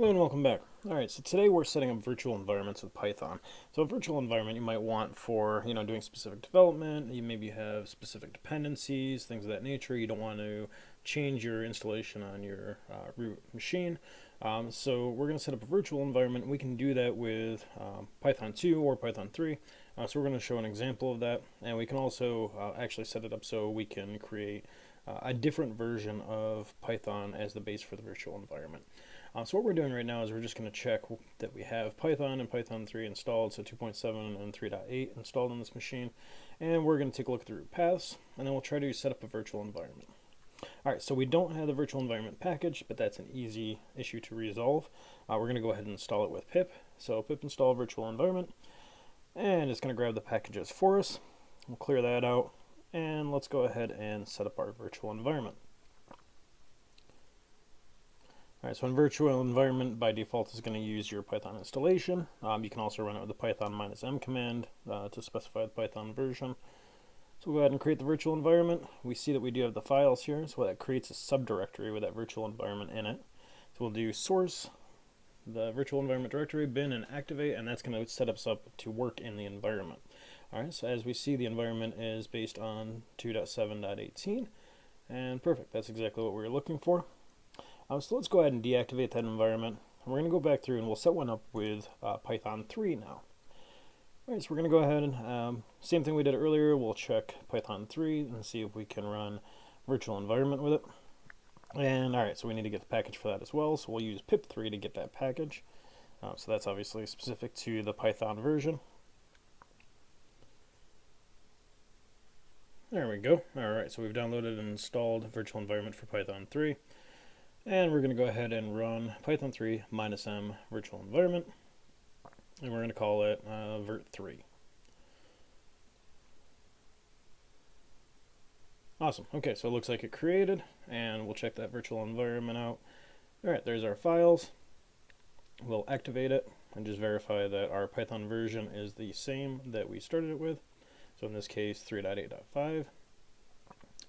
Hello and welcome back. Alright, so today we're setting up virtual environments with Python. So a virtual environment you might want for, doing specific development. You maybe have specific dependencies, things of that nature. You don't want to change your installation on your root machine. So we're going to set up a virtual environment. We can do that with Python 2 or Python 3. So we're going to show an example of that. And we can also actually set it up so we can create a different version of Python as the base for the virtual environment. So what we're doing right now is we're just going to check that we have Python and Python 3 installed, so 2.7 and 3.8 installed on this machine. And we're going to take a look at the root paths, and then we'll try to set up a virtual environment. Alright, so we don't have the virtual environment package, but that's an easy issue to resolve. We're going to go ahead and install it with pip. So pip install virtual environment, and it's going to grab the packages for us. We'll clear that out, and let's go ahead and set up our virtual environment. Alright, so in virtual environment by default is going to use your Python installation. You can also run it with the python -m command to specify the Python version. So we'll go ahead and create the virtual environment. We see that we do have the files here, so that creates a subdirectory with that virtual environment in it. So we'll do source, the virtual environment directory, bin, and activate, and that's going to set us up to work in the environment. Alright, so as we see, the environment is based on 2.7.18, and perfect, that's exactly what we were looking for. So let's go ahead and deactivate that environment. We're going to go back through and we'll set one up with Python 3 now. Alright, so we're going to go ahead and, same thing we did earlier, we'll check Python 3 and see if we can run virtual environment with it. And alright, so we need to get the package for that as well, so we'll use pip3 to get that package. So that's obviously specific to the Python version. There we go. Alright, so we've downloaded and installed virtual environment for Python 3. And we're going to go ahead and run Python 3 -m virtual environment, and we're going to call it virt3. Awesome. Okay, so it looks like it created, and we'll check that virtual environment out. Alright, there's our files. We'll activate it and just verify that our Python version is the same that we started it with. So in this case, 3.8.5.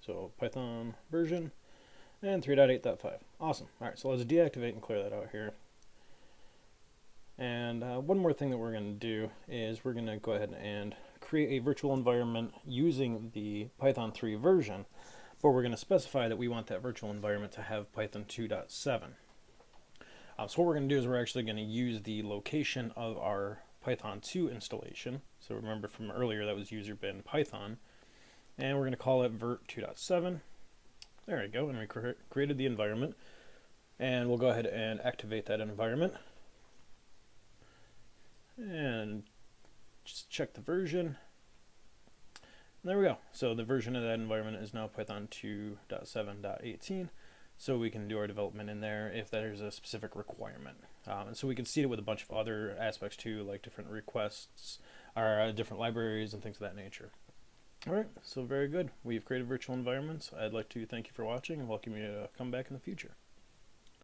So Python version and 3.8.5. Awesome. Alright, so let's deactivate and clear that out here. And one more thing that we're going to do is we're going to go ahead and create a virtual environment using the Python 3 version, but we're going to specify that we want that virtual environment to have Python 2.7. So what we're going to do is we're actually going to use the location of our Python 2 installation. So remember from earlier that was user bin Python, and we're going to call it virt 2.7. There we go, and we created the environment, and we'll go ahead and activate that environment and just check the version. And there we go. So the version of that environment is now Python 2.7.18, so we can do our development in there if there's a specific requirement. And so we can see it with a bunch of other aspects too, like different requests or different libraries and things of that nature. Alright, so very good. We've created virtual environments. I'd like to thank you for watching and welcome you to come back in the future.